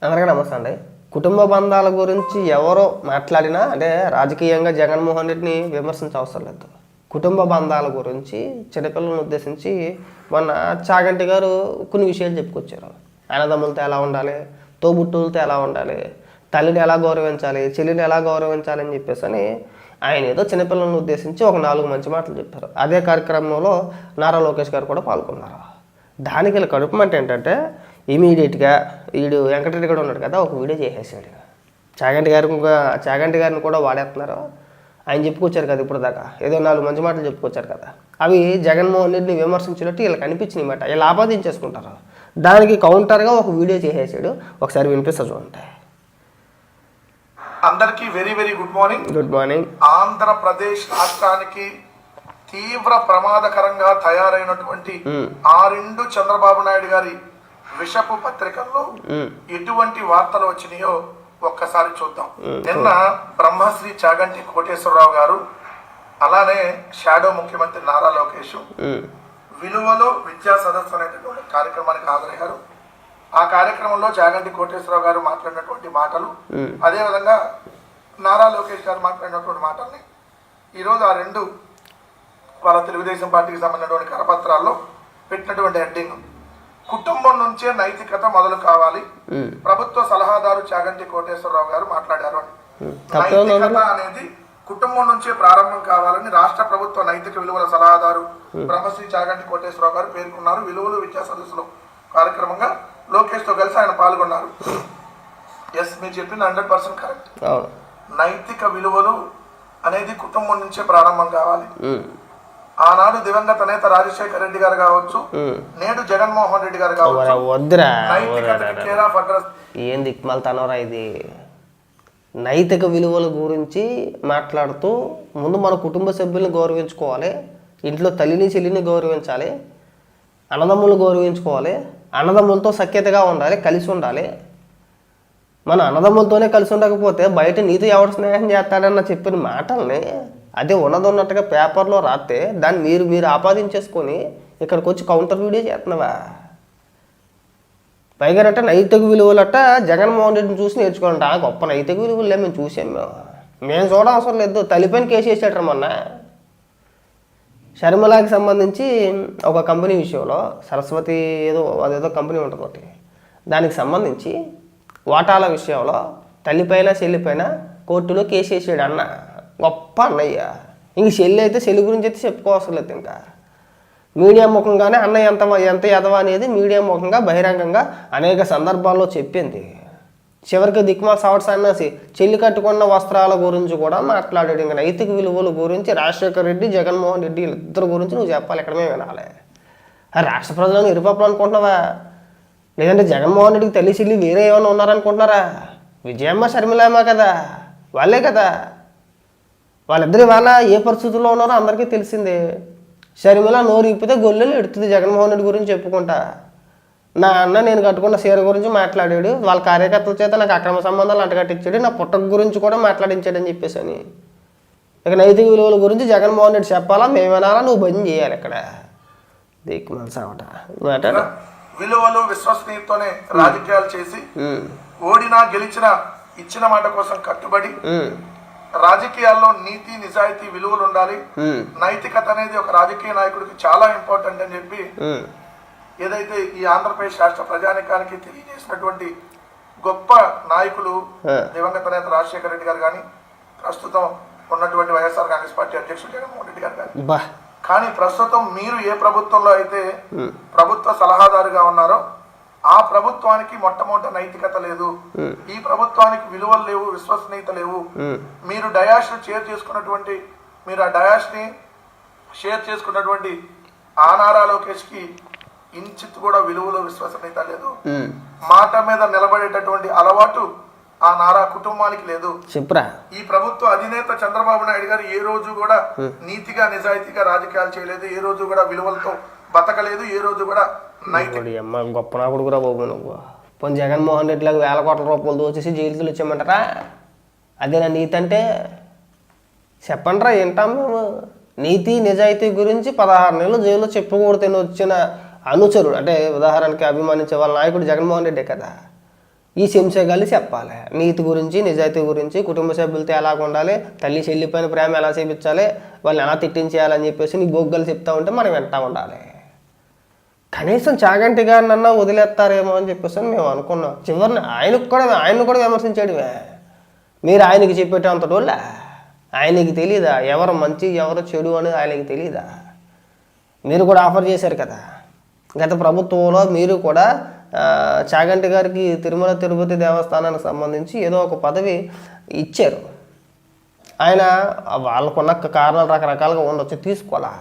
అందరికీ నమస్తే అండి. కుటుంబ బంధాల గురించి ఎవరో మాట్లాడినా అంటే రాజకీయంగా జగన్మోహన్ రెడ్డిని విమర్శించవసరం లేదు. కుటుంబ బంధాల గురించి చిన్నపిల్లలను ఉద్దేశించి మొన్న చాగంటి గారు కొన్ని విషయాలు చెప్పుకొచ్చారు. అన్నదమ్ములతో ఎలా ఉండాలి, తోబుట్టులతో ఎలా ఉండాలి, తల్లిని ఎలా గౌరవించాలి, చెల్లిని ఎలా గౌరవించాలి అని చెప్పేసి అని ఆయన ఏదో చిన్నపిల్లలను ఉద్దేశించి ఒక 4 మంచి మాటలు చెప్పారు. అదే కార్యక్రమంలో నారా లోకేష్ గారు కూడా పాల్గొన్నారు. దానికి వీళ్ళ కడుపుమంట ఏంటంటే ఇమీడియట్గా వీడు వెంకటరెడ్డి కూడా ఉన్నాడు కదా, ఒక వీడియో చేసేసాడు. చాగంటి గారిని కూడా వాడేస్తున్నారు. ఆయన చెప్పుకొచ్చారు కదా ఇప్పుడు దాకా, ఏదో 4 మంచి మాటలు చెప్పుకొచ్చారు కదా, అవి జగన్మోహన్ రెడ్డిని విమర్శించినట్టు వీళ్ళకి అనిపించినాయి మాట. వీళ్ళు ఆపాదించేసుకుంటారు. దానికి కౌంటర్గా ఒక వీడియో చేసేసాడు. ఒకసారి వినిపిస్తా చూడండి. అందరికీ very very good morning. Good morning. Andhra Pradesh రాష్ట్రానికి తీవ్ర ప్రమాదకరంగా తయారైనటువంటి ఆ 2 చంద్రబాబు నాయుడు గారి విషపు పత్రికల్లో ఎటువంటి వార్తలు వచ్చినాయో ఒక్కసారి చూద్దాం. నిన్న బ్రహ్మశ్రీ చాగంటి కోటేశ్వరరావు గారు, అలానే షాడో ముఖ్యమంత్రి నారా లోకేష్ విలువలో విద్యా సదస్సు అనేటటువంటి కార్యక్రమానికి హాజరయ్యారు. ఆ కార్యక్రమంలో చాగంటి కోటేశ్వరరావు గారు మాట్లాడినటువంటి మాటలు, అదేవిధంగా నారా లోకేష్ గారు మాట్లాడినటువంటి మాటల్ని ఈరోజు ఆ 2 వాళ్ళ తెలుగుదేశం పార్టీకి సంబంధించినటువంటి కరపత్రాల్లో పెట్టినటువంటి హెడ్డింగ్, కుటుంబం నుంచే నైతికత మొదలు కావాలి, ప్రభుత్వ సలహాదారు చాగంటి కోటేశ్వరరావు గారు మాట్లాడారు అని. నైతికత అనేది కుటుంబం నుంచే ప్రారంభం కావాలని రాష్ట్ర ప్రభుత్వ నైతిక విలువల సలహాదారు బ్రహ్మశ్రీ చాగంటి కోటేశ్వరరావు గారు పేర్కొన్నారు. విలువలు విద్యా సదస్సులో కార్యక్రమంగా లోకేష్ తో కలిసి ఆయన పాల్గొన్నారు. ఎస్, మీరు చెప్పింది 100% కరెక్ట్. నైతిక విలువలు అనేది కుటుంబం నుంచే ప్రారంభం కావాలి. ఆనాడు దివంగత నేత రాజశేఖర రెడ్డి గారు కావచ్చు, నేడు జగన్మోహన్ రెడ్డి గారు కావచ్చు, ఏం దిక్మల్తనరా ఇది. నైతిక విలువల గురించి మాట్లాడుతూ ముందు మన కుటుంబ సభ్యులను గౌరవించుకోవాలి, ఇంట్లో తల్లిని చెల్లిని గౌరవించాలి, అన్నదమ్ములను గౌరవించుకోవాలి, అన్నదమ్ములతో సఖ్యతగా ఉండాలి, కలిసి ఉండాలి. మన అన్నదమ్ములతోనే కలిసి ఉండకపోతే బయట నీతో ఎవరు స్నేహం చేస్తాడన్న చెప్పిన మాటల్ని అదే ఉన్నదన్నట్టుగా పేపర్లో రాస్తే దాన్ని మీరు ఆపాదించేసుకొని ఇక్కడికి వచ్చి కౌంటర్ వీడియో చేస్తున్నావా? పైగా అట్ట నైతిక విలువలట జగన్మోహన్ రెడ్డిని చూసి నేర్చుకోవాలంట. గొప్ప నైతిక విలువలే మేము చూసాం. మేము చూడడం అవసరం లేదు. తలిపైన కేసు వేసాడు మొన్న షర్మిలాకి సంబంధించి ఒక కంపెనీ విషయంలో, సరస్వతి అదేదో కంపెనీ ఉంటుంది ఒకటి, దానికి సంబంధించి వాటాల విషయంలో తల్లిపైన చెల్లిపైన కోర్టులో కేసు వేసాడు అన్న. గొప్ప అన్నయ్య. ఇంక చెల్లి అయితే చెల్లి గురించి అయితే చెప్పుకోవసరం లేదు. ఇంకా మీడియా ముఖంగానే అన్నయ్య ఎంత ఎదవా అనేది మీడియా ముఖంగా బహిరంగంగా అనేక సందర్భాల్లో చెప్పింది. చివరికి దిక్మాల సావట్ సన్నాసి చెల్లి కట్టుకున్న వస్త్రాల గురించి కూడా మాట్లాడాడు. ఇంకా నైతిక విలువల గురించి రాజశేఖర రెడ్డి, జగన్మోహన్ రెడ్డి వీళ్ళిద్దరి గురించి నువ్వు చెప్పాలి. ఇక్కడ మేము వినాలి. రాష్ట్ర ప్రజలను ఇరుపప్పులు అనుకుంటున్నావా? లేదంటే జగన్మోహన్ రెడ్డికి తల్లి చెల్లి వేరే ఏమైనా ఉన్నారనుకుంటున్నారా? విజయమ్మ షర్మిలమ్మ కదా, వాళ్ళే కదా. వాళ్ళిద్దరి వాళ్ళ ఏ పరిస్థితుల్లో ఉన్నారో అందరికీ తెలిసిందే. షర్మిల నోరు ఇప్పితే గొల్లెలు ఎడుతుంది జగన్మోహన్ రెడ్డి గురించి చెప్పుకుంటా. నా అన్న నేను కట్టుకున్న చీర గురించి మాట్లాడాడు, వాళ్ళ కార్యకర్తల చేత నాకు అక్రమ సంబంధాలు అంటగట్టించాడు, నా పుట్టక గురించి కూడా మాట్లాడించాడని చెప్పేసి అని. ఇక నైతిక విలువల గురించి జగన్మోహన్ రెడ్డి చెప్పాలా, మేము వినాలా, నువ్వు బంద్ చేయాలి. ఇక్కడ దిక్కుమలసావట మాట్లాడు. విలువలు విశ్వసనీయతతోనే రాజకీయాలు చేసి ఓడినా గెలిచినా ఇచ్చిన మాట కోసం కట్టుబడి, రాజకీయాల్లో నీతి నిజాయితీ విలువలు ఉండాలి, నైతికత అనేది ఒక రాజకీయ నాయకుడికి చాలా ఇంపార్టెంట్ అని చెప్పి ఏదైతే ఈ ఆంధ్రప్రదేశ్ రాష్ట్ర ప్రజానికానికి తెలియజేసినటువంటి గొప్ప నాయకులు దివంగత నేత రాజశేఖర రెడ్డి గారు కానీ, ప్రస్తుతం ఉన్నటువంటి వైఎస్ఆర్ కాంగ్రెస్ పార్టీ అధ్యక్షుడు జగన్మోహన్ రెడ్డి గారు కానీ. కానీ ప్రస్తుతం మీరు ఏ ప్రభుత్వంలో అయితే ప్రభుత్వ సలహాదారుగా ఉన్నారో ఆ ప్రభుత్వానికి మొట్టమొదటి నైతికత లేదు, ఈ ప్రభుత్వానికి విలువలు లేవు, విశ్వసనీయత లేవు. మీరు డయాష్ షేర్ చేసుకున్నటువంటి మీరు ఆ డయాష్ ని షేర్ చేసుకున్నటువంటి ఆ నారా లోకేష్ కి ఇంచిత్ కూడా విలువలు విశ్వసనీయత లేదు. మాట మీద నిలబడేటటువంటి అలవాటు ఆ నారా కుటుంబానికి లేదు. ఈ ప్రభుత్వ అధినేత చంద్రబాబు నాయుడు గారు ఏ రోజు కూడా నీతిగా నిజాయితీగా రాజకీయాలు చేయలేదు, ఏ రోజు కూడా విలువలతో బతకలేదు, ఏ రోజు కూడా గొప్ప నా కొడుకురా బాబు నువ్వు. పోనీ జగన్మోహన్ రెడ్డిలకు 1000 కోట్ల రూపాయలు దోచేసి జైలుకి ఇచ్చామంటారా? అదేనా నీతి అంటే? చెప్పండి రా, ఏంటాం మేము. నీతి నిజాయితీ గురించి 16 నెలలు జైల్లో చెప్పకూడదని వచ్చిన అనుచరుడు, అంటే ఉదాహరణకి అభిమానించే వాళ్ళ నాయకుడు జగన్మోహన్ రెడ్డే కదా. ఈ శంసగాళ్ళు చెప్పాలి నీతి గురించి, నిజాయితీ గురించి, కుటుంబ సభ్యులతో ఎలాగ ఉండాలి, తల్లి చెల్లిపోయిన ప్రేమ ఎలా చూపించాలి, వాళ్ళని ఎలా తిట్టించేయాలని చెప్పేసి నీ బొగ్గలు చెప్తా ఉంటే మనం వింటా ఉండాలి. కనీసం చాగంటి గారిని అన్నా వదిలేస్తారేమో అని చెప్పేసి మేము అనుకున్నాం. చివరిని ఆయనకు కూడా విమర్శించాడువే. మీరు ఆయనకి చెప్పేటంత డోళ్ళ ఆయనకి తెలీదా ఎవరు మంచి ఎవరు చెడు అని ఆయనకి తెలీదా? మీరు కూడా ఆఫర్ చేశారు కదా గత ప్రభుత్వంలో. మీరు కూడా చాగంటి గారికి తిరుమల తిరుపతి దేవస్థానానికి సంబంధించి ఏదో ఒక పదవి ఇచ్చారు. ఆయన వాళ్ళకున్న కారణాలు రకరకాలుగా ఉండొచ్చు, తీసుకోవాలా.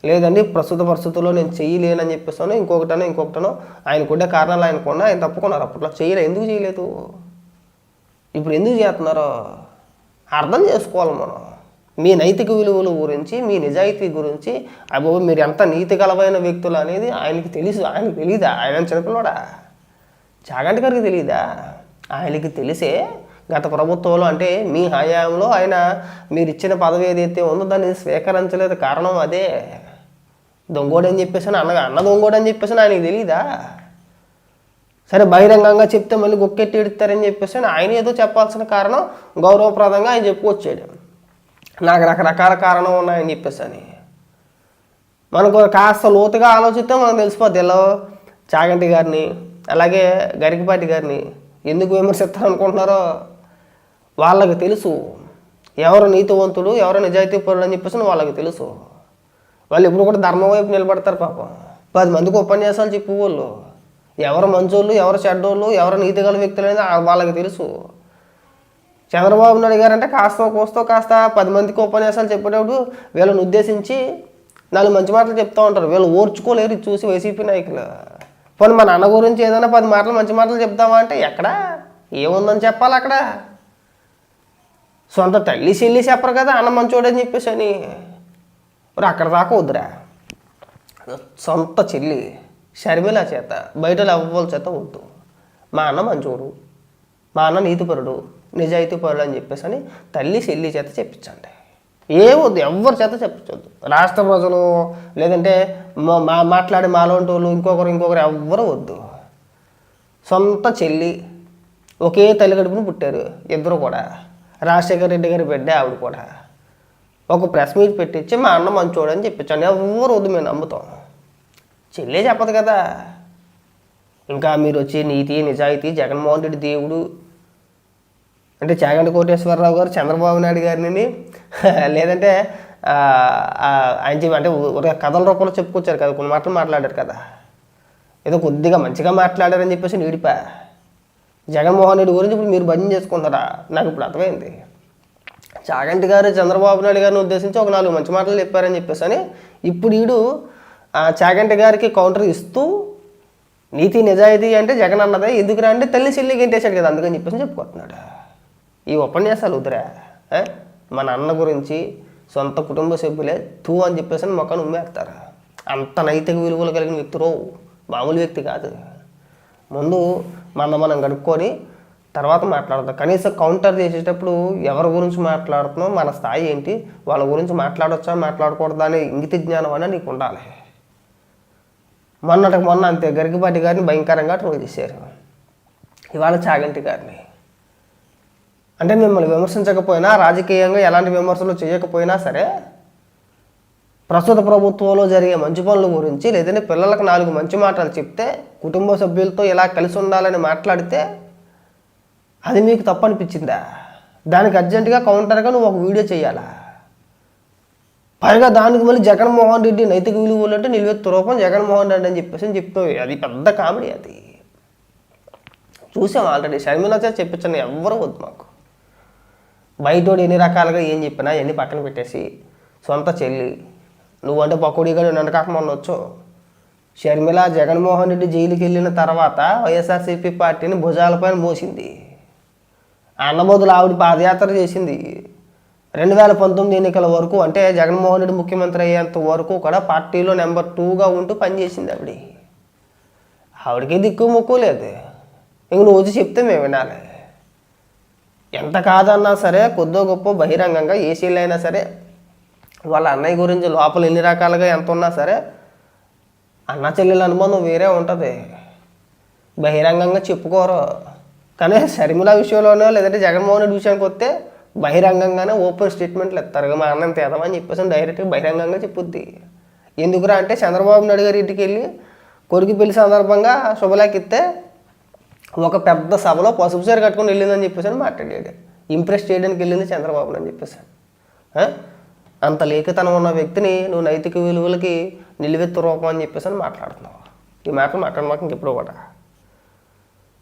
లేదండి ప్రస్తుత పరిస్థితుల్లో నేను చేయలేనని చెప్పేసాను, ఇంకొకటనో ఆయనకుండే కారణాలు ఆయనకున్నా ఆయన తప్పుకున్నారు. అప్పట్లో ఎందుకు చేయలేదు, ఇప్పుడు ఎందుకు చేస్తున్నారో అర్థం చేసుకోవాలి మనం. మీ నైతిక విలువల గురించి, మీ నిజాయితీ గురించి, అబ్బో మీరు ఎంత నీతి కలవైన వ్యక్తులు అనేది ఆయనకి తెలుసు. ఆయనకు తెలీదా? ఆయన చిన్నపిల్లడా? చాగంటి గారికి తెలీదా? ఆయనకి తెలిసే గత ప్రభుత్వంలో అంటే మీ హయాంలో ఆయన మీరు ఇచ్చిన పదవి ఏదైతే ఉందో దాన్ని స్వీకరించలేదు. కారణం అదే. దొంగోడని చెప్పేసి అన్న దొంగోడని చెప్పేసి ఆయనకి తెలీదా? సరే బహిరంగంగా చెప్తే మళ్ళీ గొక్కెట్టి ఎడతారని చెప్పేసి ఆయన ఏదో చెప్పాల్సిన కారణం గౌరవప్రదంగా ఆయన చెప్పుకొచ్చాడు. నాకు రకరకాల కారణం ఉన్నాయని చెప్పేసి అని మనకు కాస్త లోతుగా ఆలోచిస్తే మనకు తెలిసిపోద్ది. ఎలా చాగంటి గారిని అలాగే గరికపాటి గారిని ఎందుకు విమర్శిస్తారనుకుంటున్నారో వాళ్ళకి తెలుసు. ఎవరు నీతివంతుడు, ఎవరు నిజాయితీ పరుడు అని చెప్పేసి వాళ్ళకి తెలుసు. వాళ్ళు ఎప్పుడు కూడా ధర్మం వైపు నిలబడతారు. పాపం 10 మందికి ఉపన్యాసాలు చెప్పేవాళ్ళు. ఎవరు మంచోళ్ళు, ఎవరు చెడ్డోళ్ళు, ఎవరు నీతి గల వ్యక్తులు అనేది వాళ్ళకి తెలుసు. చంద్రబాబు నాయుడు గారు అంటే కాస్త 10 మందికి ఉపన్యాసాలు చెప్పేటప్పుడు వీళ్ళని ఉద్దేశించి 4 మంచి మాటలు చెప్తూ ఉంటారు. వీళ్ళు ఓర్చుకోలేరు చూసి వైసీపీ నాయకులు. పోనీ మా నాన్న గురించి ఏదైనా 10 మాటలు మంచి మాటలు చెప్తామా అంటే ఎక్కడ ఏముందని చెప్పాలి? అక్కడ సొంత తల్లి చెల్లి చెప్పరు కదా అన్న మంచోడని చెప్పేసి అని. అక్కడ దాకా వద్దురా. సొంత చెల్లి షర్మిల చేత బయట ఎవ్వల చేత వద్దు. మా అన్న మంచోడు, మా అన్న నీతిపరుడు, నిజాయితీ పరుడు అని చెప్పేసి అని తల్లి చెల్లి చేత చెప్పించండి. వద్దు, ఎవరి చేత చెప్పించొద్దు. రాష్ట్ర ప్రజలు లేదంటే మాట్లాడే మాలోంటోళ్ళు ఇంకొకరు ఎవ్వరు వద్దు. సొంత చెల్లి, ఒకే తల్లి గడుపును పుట్టారు ఇద్దరు కూడా. రాజశేఖర రెడ్డి గారి బిడ్డ ఆవిడ కూడా. ఒక ప్రెస్ మీట్ పెట్టించి మా అన్న మంచోడు అని చెప్పించండి. ఎవరు వద్దు, మేము నమ్ముతాం. చెల్లే చెప్పదు కదా. ఇంకా మీరు వచ్చి నీతి నిజాయితీ జగన్మోహన్ రెడ్డి దేవుడు అంటే చాగంటి కోటేశ్వరరావు గారు చంద్రబాబు నాయుడు గారిని లేదంటే ఆయన అంటే కథల రూపంలో చెప్పుకొచ్చారు కదా, కొన్ని మాటలు మాట్లాడారు కదా, ఏదో కొద్దిగా మంచిగా మాట్లాడారని చెప్పేసి నీడిపా. జగన్మోహన్ రెడ్డి గురించి ఇప్పుడు మీరు భజన చేసుకుంటారా? నాకు ఇప్పుడు అర్థమైంది. చాగంటి గారు చంద్రబాబు నాయుడు గారిని ఉద్దేశించి ఒక 4 మంచి మాటలు చెప్పారని చెప్పేసి అని ఇప్పుడు వీడు చాగంటి గారికి కౌంటర్ ఇస్తూ నీతి నిజాయితీ అంటే జగన్ అన్నదే, ఎందుకురా అంటే తల్లి చెల్లి గెంటేశాడు కదా అందుకని చెప్పేసి చెప్పుకుంటున్నాడు. ఈ ఉపన్యాసాలు వద్దురా. మన అన్న గురించి సొంత కుటుంబ సభ్యులే తూ అని చెప్పేసి మొక్కను ఉమ్మేస్తారు. అంత నైతిక విలువలు కలిగిన వ్యక్తులు మామూలు వ్యక్తి కాదు. ముందు మనం గడుపుకొని తర్వాత మాట్లాడతాం. కనీసం కౌంటర్ చేసేటప్పుడు ఎవరి గురించి మాట్లాడుతున్నాం, మన స్థాయి ఏంటి, వాళ్ళ గురించి మాట్లాడొచ్చా మాట్లాడకూడదా అనే ఇంగిత జ్ఞానం అనేది నీకు ఉండాలి. మొన్న అంతే గరికపాటి గారిని భయంకరంగా ట్రోల్ చేశారు. ఇవాళ చాగంటి గారిని అంటే మిమ్మల్ని విమర్శించకపోయినా, రాజకీయంగా ఎలాంటి విమర్శలు చేయకపోయినా సరే ప్రస్తుత ప్రభుత్వంలో జరిగే మంచి పనుల గురించి లేదంటే పిల్లలకు 4 మంచి మాటలు చెప్తే, కుటుంబ సభ్యులతో ఇలా కలిసి ఉండాలని మాట్లాడితే అది మీకు తప్పు అనిపించిందా? దానికి అర్జెంటుగా కౌంటర్గా నువ్వు ఒక వీడియో చేయాలా? పైగా దానికి మళ్ళీ జగన్మోహన్ రెడ్డి నైతిక విలువలు అంటే నిలువెత్తు రూపం జగన్మోహన్ రెడ్డి అని చెప్పేసి చెప్తావు. అది పెద్ద కామెడీ. అది చూసాం ఆల్రెడీ. షర్మిల చేత చెప్పించండి, ఎవ్వరు వద్దు మాకు. బయటోడు ఎన్ని రకాలుగా ఏం చెప్పినా ఎన్ని పక్కన పెట్టేసి సొంత చెల్లి నువ్వంటే పకోడీగా నన్నకాక మొన్న వచ్చు. షర్మిల జగన్మోహన్ రెడ్డి జైలుకి వెళ్ళిన తర్వాత వైఎస్ఆర్సీపీ పార్టీని భుజాలపైన మోసింది. అన్నబోదులు ఆవిడ పాదయాత్ర చేసింది. 2019 ఎన్నికల వరకు అంటే జగన్మోహన్ రెడ్డి ముఖ్యమంత్రి అయ్యేంత వరకు కూడా పార్టీలో నెంబర్ 2గా ఉంటూ పనిచేసింది ఆవిడ. ఆవిడకి దిక్కు ముక్కు లేదు. ఇంక నువ్వు వచ్చి చెప్తే మేము వినాలి. ఎంత కాదన్నా సరే కొద్దో గొప్ప బహిరంగంగా ఏసీలు అయినా సరే వాళ్ళ అన్నయ్య గురించి లోపల ఎన్ని రకాలుగా ఎంత ఉన్నా సరే అన్న చెల్లెల అనుబంధం వేరే ఉంటుంది. బహిరంగంగా చెప్పుకోరు. కానీ షర్మిల విషయంలోనో లేదంటే జగన్మోహన్ రెడ్డి విషయానికి వస్తే బహిరంగంగానే ఓపెన్ స్టేట్మెంట్లు ఇస్తారు. మా అన్నం తేదమని చెప్పేసి డైరెక్ట్గా బహిరంగంగా చెప్పుద్ది. ఎందుకురా అంటే చంద్రబాబు నాయుడు గారి ఇంటికి వెళ్ళి కొడుకు పెళ్లి సందర్భంగా శుభలేఖ ఇస్తే ఒక పెద్ద సభలో పసుపు చీర కట్టుకుని వెళ్ళిందని చెప్పేసి మాట్లాడాడు. ఇంప్రెస్ చేయడానికి వెళ్ళింది చంద్రబాబు అని చెప్పేసి. అంత లేఖతనం ఉన్న వ్యక్తిని నువ్వు నైతిక విలువలకి నిలువెత్తు రూపం అని చెప్పేసి మాట్లాడుతున్నావు. ఈ మాటలు మాట్లాడమాక ఇంకెప్పుడు కూడా.